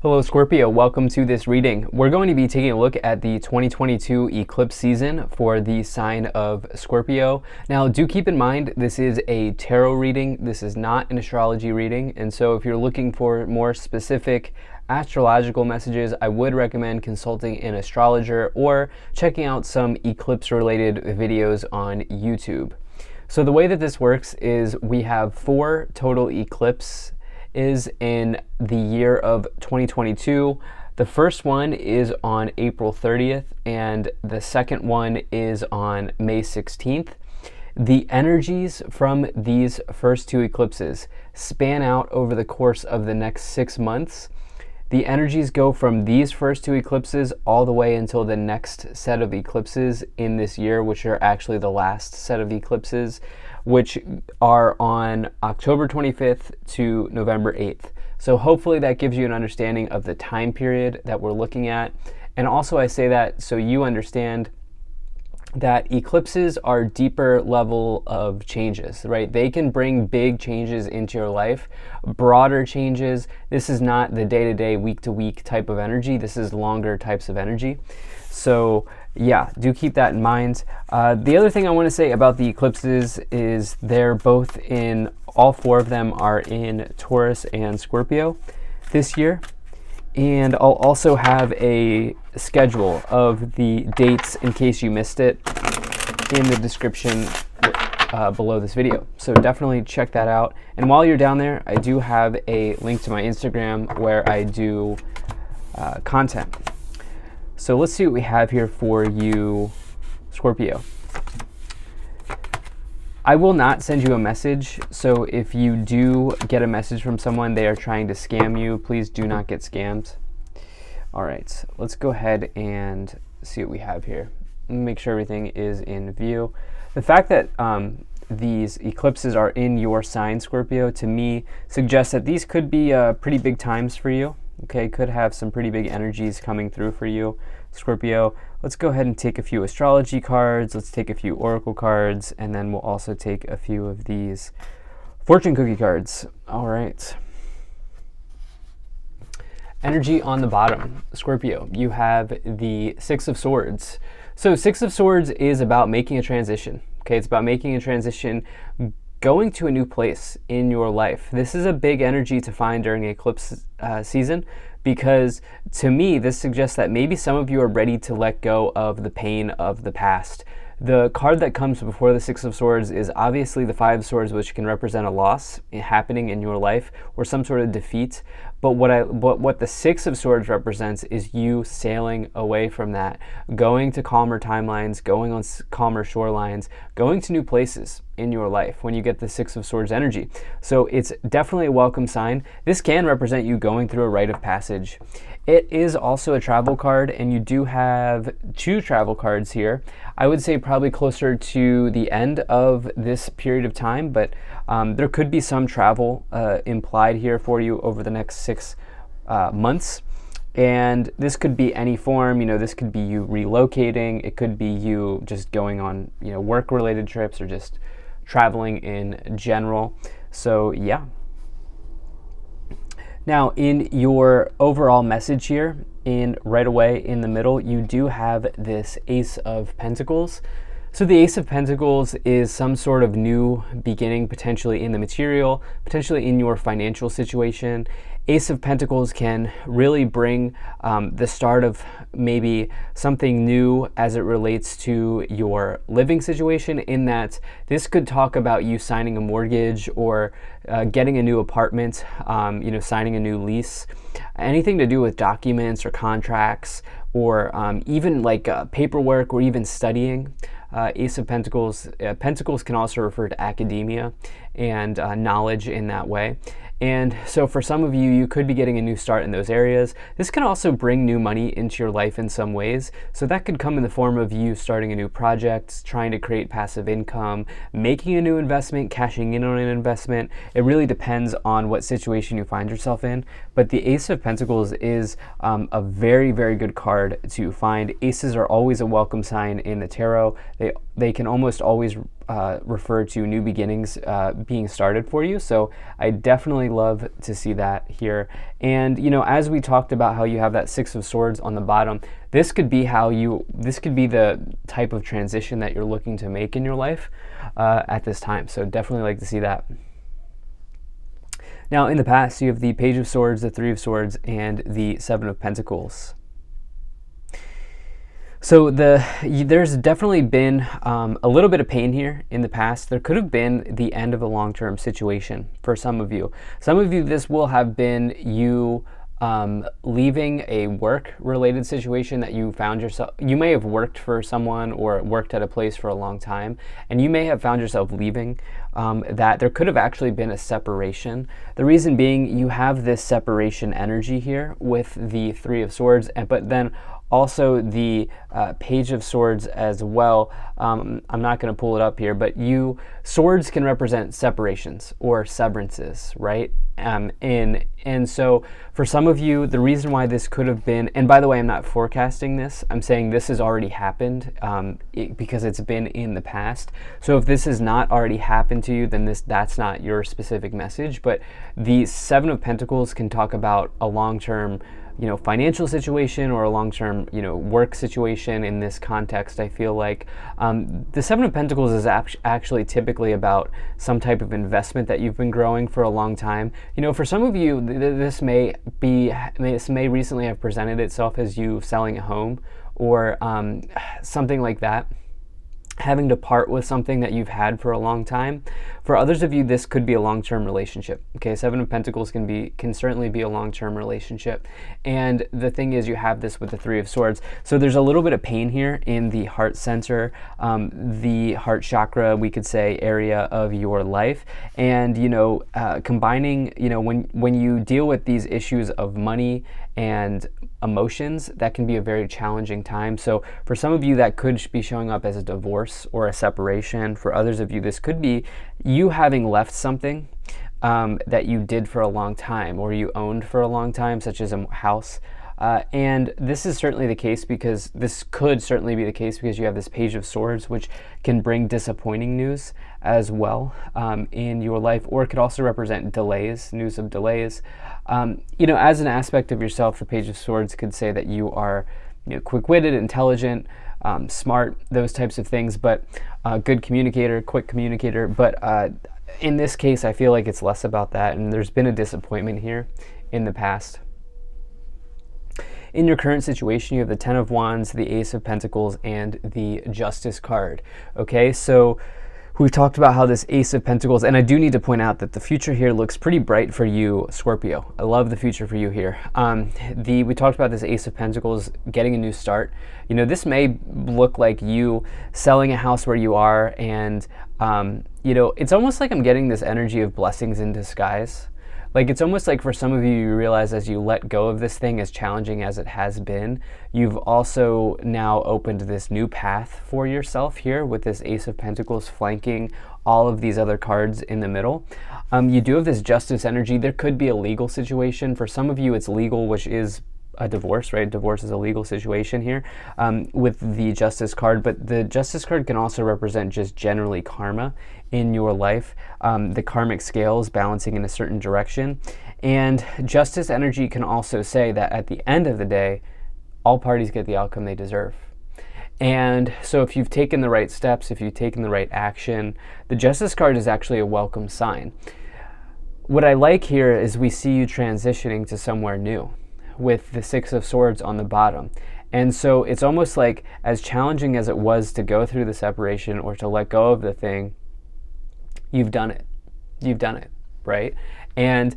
Hello Scorpio, welcome to this reading. We're going to be taking a look at the 2022 eclipse season for the sign of Scorpio. Now do keep in mind this is a tarot reading, this is not an astrology reading, and so if you're looking for more specific astrological messages, I would recommend consulting an astrologer or checking out some eclipse related videos on YouTube. So the way that this works is we have 4 total eclipses in the year of 2022. The first one is on April 30th and the second one is on May 16th. The energies from these first 2 eclipses span out over the course of the next 6 months. The energies go from these first 2 eclipses all the way until the next set of eclipses in this year, which are actually the last set of eclipses, which are on October 25th to November 8th. So hopefully that gives you an understanding of the time period that we're looking at. And also I say that so you understand that eclipses are deeper level of changes, right? They can bring big changes into your life, broader changes. This is not the day-to-day, week-to-week type of energy. This is longer types of energy. So yeah, do keep that in mind. The other thing I want to say about the eclipses is they're both in, all 4 of them are in Taurus and Scorpio this year. And I'll also have a schedule of the dates in case you missed it in the description below this video. So definitely check that out. And while you're down there, I do have a link to my Instagram where I do content. So let's see what we have here for you, Scorpio. I will not send you a message, so if you do get a message from someone, they are trying to scam you, please do not get scammed. All right, let's go ahead and see what we have here. Make sure everything is in view. The fact that these eclipses are in your sign, Scorpio, to me suggests that these could be pretty big times for you. Okay, could have some pretty big energies coming through for you, Scorpio. Let's go ahead and take a few astrology cards. Let's take a few oracle cards, and then we'll also take a few of these fortune cookie cards. All right. Energy on the bottom, Scorpio. You have the 6 of Swords. So 6 of Swords is about making a transition. Okay, it's about making a transition, going to a new place in your life. This is a big energy to find during eclipse season, because to me this suggests that maybe some of you are ready to let go of the pain of the past. The card that comes before the 6 of Swords is obviously the 5 of Swords, which can represent a loss happening in your life or some sort of defeat. But what the 6 of Swords represents is you sailing away from that, going to calmer timelines, going on calmer shorelines, going to new places in your life when you get the 6 of Swords energy. So it's definitely a welcome sign. This can represent you going through a rite of passage. It is also a travel card, and you do have 2 travel cards here. I would say probably closer to the end of this period of time, but there could be some travel implied here for you over the next 6 months. And this could be any form. This could be you relocating. It could be you just going on, work-related trips or just traveling in general. So yeah. Now, in your overall message here, right away in the middle, you do have this Ace of Pentacles. So the Ace of Pentacles is some sort of new beginning, potentially in the material, potentially in your financial situation. Ace of Pentacles can really bring the start of maybe something new as it relates to your living situation, in that this could talk about you signing a mortgage or getting a new apartment, signing a new lease, anything to do with documents or contracts, or even like paperwork or even studying. Ace of Pentacles. Pentacles can also refer to academia and knowledge in that way. And so for some of you, you could be getting a new start in those areas. This can also bring new money into your life in some ways. So that could come in the form of you starting a new project, trying to create passive income, making a new investment, cashing in on an investment. It really depends on what situation you find yourself in. But the Ace of Pentacles is a very, very good card to find. Aces are always a welcome sign in the tarot. They can almost always refer to new beginnings being started for you. So I definitely love to see that here. And as we talked about how you have that Six of Swords on the bottom, this could be the type of transition that you're looking to make in your life at this time. So definitely like to see that. Now, in the past, you have the Page of Swords, the Three of Swords, and the Seven of Pentacles. So there's definitely been a little bit of pain here in the past. There could have been the end of a long-term situation for some of you. Some of you, this will have been you leaving a work-related situation that you found yourself. You may have worked for someone or worked at a place for a long time, and you may have found yourself leaving. That there could have actually been a separation. The reason being, you have this separation energy here with the Three of Swords, but then also the Page of Swords as well. I'm not going to pull it up here, but swords can represent separations or severances, right? And so for some of you, the reason why this could have been, and by the way, I'm not forecasting this, I'm saying this has already happened because it's been in the past. So if this has not already happened to you, then that's not your specific message. But the Seven of Pentacles can talk about a long-term financial situation or a long-term, work situation. In this context, I feel like the Seven of Pentacles is actually typically about some type of investment that you've been growing for a long time. For some of you, this may recently have presented itself as you selling a home or something like that, having to part with something that you've had for a long time. For others of you, this could be a long-term relationship. Okay, Seven of Pentacles can certainly be a long-term relationship. And the thing is, you have this with the Three of Swords. So there's a little bit of pain here in the heart center, the heart chakra, we could say, area of your life. And combining, when you deal with these issues of money and emotions, that can be a very challenging time. So for some of you, that could be showing up as a divorce or a separation. For others of you, this could be you having left something that you did for a long time or you owned for a long time, such as a house. And this is certainly the case because this could certainly be the case because you have this Page of Swords, which can bring disappointing news as well in your life, or it could also represent delays, news of delays. As an aspect of yourself, the Page of Swords could say that you are quick-witted, intelligent, smart, those types of things, but good communicator, quick communicator. But in this case, I feel like it's less about that, and there's been a disappointment here in the past. In your current situation, you have the Ten of Wands, the Ace of Pentacles, and the Justice card. Okay, so we've talked about how this Ace of Pentacles, and I do need to point out that the future here looks pretty bright for you, Scorpio. I love the future for you here. We talked about this Ace of Pentacles getting a new start. This may look like you selling a house where you are, and it's almost like I'm getting this energy of blessings in disguise. Like, it's almost like for some of you, you realize as you let go of this thing, as challenging as it has been, you've also now opened this new path for yourself here with this Ace of Pentacles flanking all of these other cards in the middle. You do have this Justice energy. There could be a legal situation. For some of you, it's legal, which is a divorce, right? Divorce is a legal situation here with the Justice card, but the Justice card can also represent just generally karma in your life, the karmic scales balancing in a certain direction. And Justice energy can also say that at the end of the day, all parties get the outcome they deserve. And so if you've taken the right steps, if you've taken the right action, the Justice card is actually a welcome sign. What I like here is we see you transitioning to somewhere new with the Six of Swords on the bottom. And so it's almost like, as challenging as it was to go through the separation or to let go of the thing, you've done it. You've done it, right? And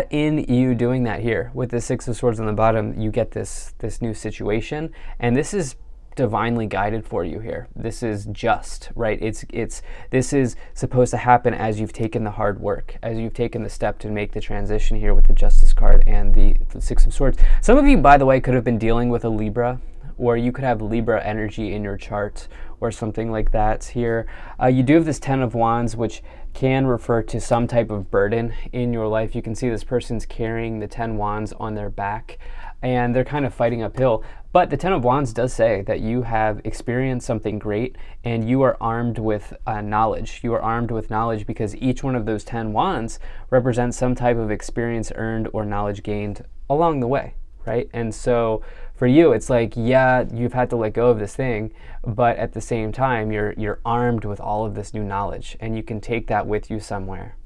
in you doing that here with the Six of Swords on the bottom, you get this new situation, and this is divinely guided for you here. This is just, right? This is supposed to happen as you've taken the hard work, as you've taken the step to make the transition here with the Justice card and the Six of Swords. Some of you, by the way, could have been dealing with a Libra, or you could have Libra energy in your chart or something like that here. You do have this Ten of Wands, which can refer to some type of burden in your life. You can see this person's carrying the 10 wands on their back. and they're kind of fighting uphill. But the Ten of Wands does say that you have experienced something great, and you are armed with knowledge. You are armed with knowledge because each one of those 10 wands represents some type of experience earned or knowledge gained along the way, right? And so for you, it's like, yeah, you've had to let go of this thing, but at the same time, you're armed with all of this new knowledge, and you can take that with you somewhere.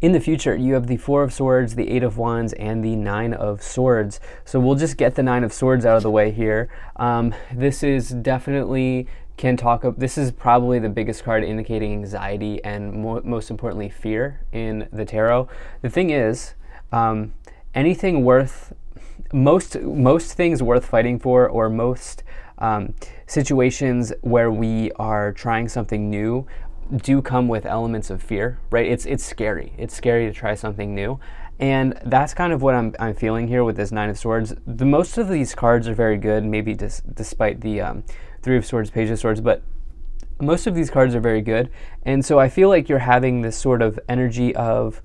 In the future, you have the Four of Swords, the Eight of Wands, and the Nine of Swords. So we'll just get the Nine of Swords out of the way here. This is definitely this is probably the biggest card indicating anxiety and most importantly fear in the tarot. The thing is, anything worth, most things worth fighting for, or most situations where we are trying something new, do come with elements of fear, right? It's scary. It's scary to try something new. And that's kind of what I'm feeling here with this Nine of Swords. Most of these cards are very good, maybe despite the Three of Swords, Page of Swords, but most of these cards are very good. And so I feel like you're having this sort of energy of,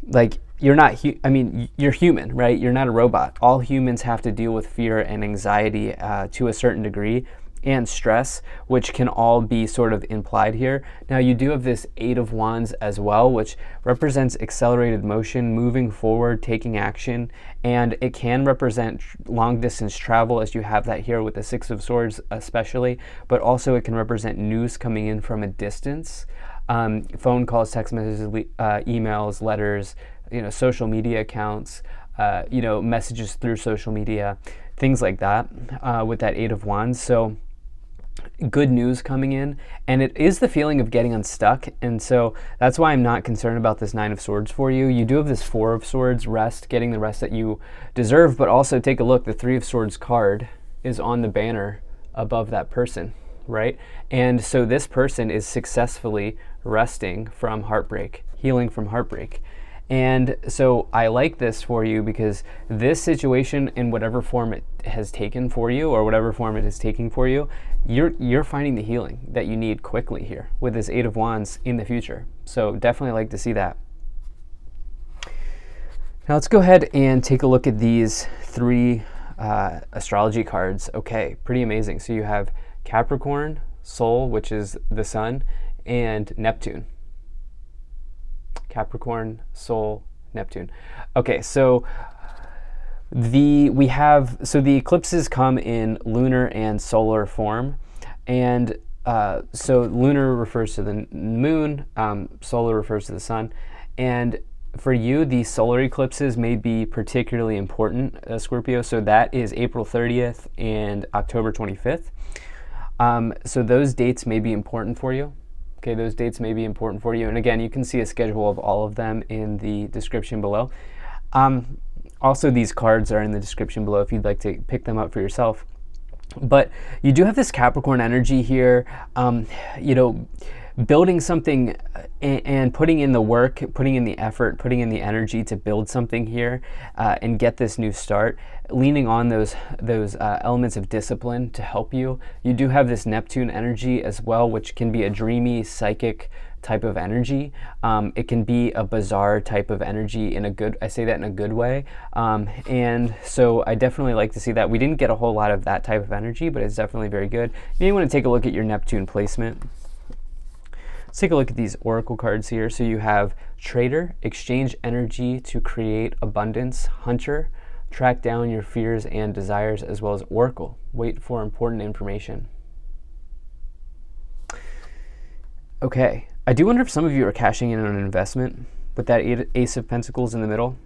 like, you're not, you're human, right? You're not a robot. All humans have to deal with fear and anxiety to a certain degree, and stress, which can all be sort of implied here. Now you do have this Eight of Wands as well, which represents accelerated motion, moving forward, taking action, and it can represent long distance travel, as you have that here with the Six of Swords especially, but also it can represent news coming in from a distance, phone calls, text messages, emails, letters, social media accounts, messages through social media, things like that, with that Eight of Wands. So good news coming in, and it is the feeling of getting unstuck, and so that's why I'm not concerned about this Nine of Swords for you. You do have this Four of Swords, rest, getting the rest that you deserve, but also take a look, the Three of Swords card is on the banner above that person, right? And so this person is successfully resting from heartbreak, healing from heartbreak. And so I like this for you because this situation, in whatever form it has taken for you, or whatever form it is taking for you, you're finding the healing that you need quickly here with this Eight of Wands in the future. So definitely like to see that. Now let's go ahead and take a look at these three astrology cards. Okay, pretty amazing. So you have Capricorn, Sol, which is the sun, and Neptune. Capricorn, Sol, Neptune. Okay, so the eclipses come in lunar and solar form, and so lunar refers to the moon, solar refers to the sun, and for you, the solar eclipses may be particularly important, Scorpio. So that is April 30th and October 25th. So those dates may be important for you. Okay, those dates may be important for you. And again, you can see a schedule of all of them in the description below. Also, these cards are in the description below if you'd like to pick them up for yourself. But you do have this Capricorn energy here, building something and putting in the work, putting in the effort, putting in the energy to build something here and get this new start, leaning on those elements of discipline to help you. You do have this Neptune energy as well, which can be a dreamy, psychic type of energy. It can be a bizarre type of energy I say that in a good way. And so I definitely like to see that. We didn't get a whole lot of that type of energy, but it's definitely very good. You may want to take a look at your Neptune placement. Let's take a look at these oracle cards here. So you have Trader, exchange energy to create abundance. Hunter, track down your fears and desires, as well as Oracle, wait for important information. Okay, I do wonder if some of you are cashing in on an investment with that Ace of Pentacles in the middle.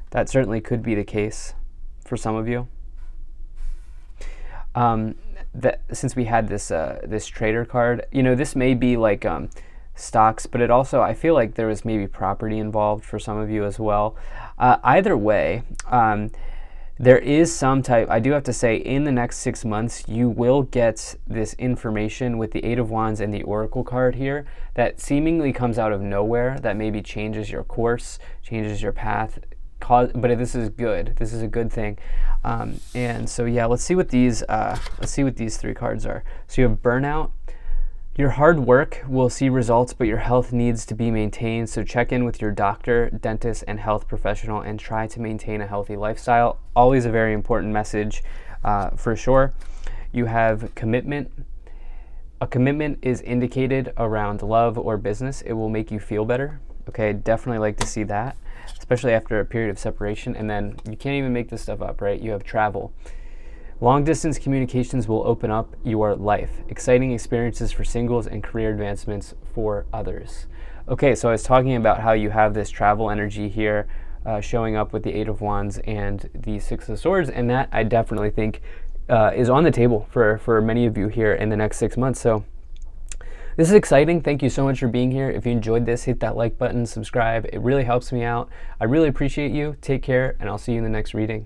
That certainly could be the case for some of you. That since we had this this Trader card, this may be like stocks, but it also, I feel like there was maybe property involved for some of you as well. Either way, there is some type, I do have to say, in the next 6 months, you will get this information with the Eight of Wands and the Oracle card here that seemingly comes out of nowhere, that maybe changes your course, changes your path. But this is good. This is a good thing, and so yeah, let's see what these three cards are. So you have Burnout, Your hard work will see results, but your health needs to be maintained. So check in with your doctor, dentist, and health professional and try to maintain a healthy lifestyle. Always a very important message for sure. You have commitment. A commitment is indicated around love or business. It will make you feel better. Okay, definitely like to see that, especially after a period of separation. And then you can't even make this stuff up, right? You have travel. Long distance communications will open up your life. Exciting experiences for singles and career advancements for others. Okay, so I was talking about how you have this travel energy here showing up with the Eight of Wands and the Six of Swords, and that I definitely think is on the table for many of you here in the next 6 months. So this is exciting. Thank you so much for being here. If you enjoyed this, hit that like button, subscribe. It really helps me out. I really appreciate you. Take care, and I'll see you in the next reading.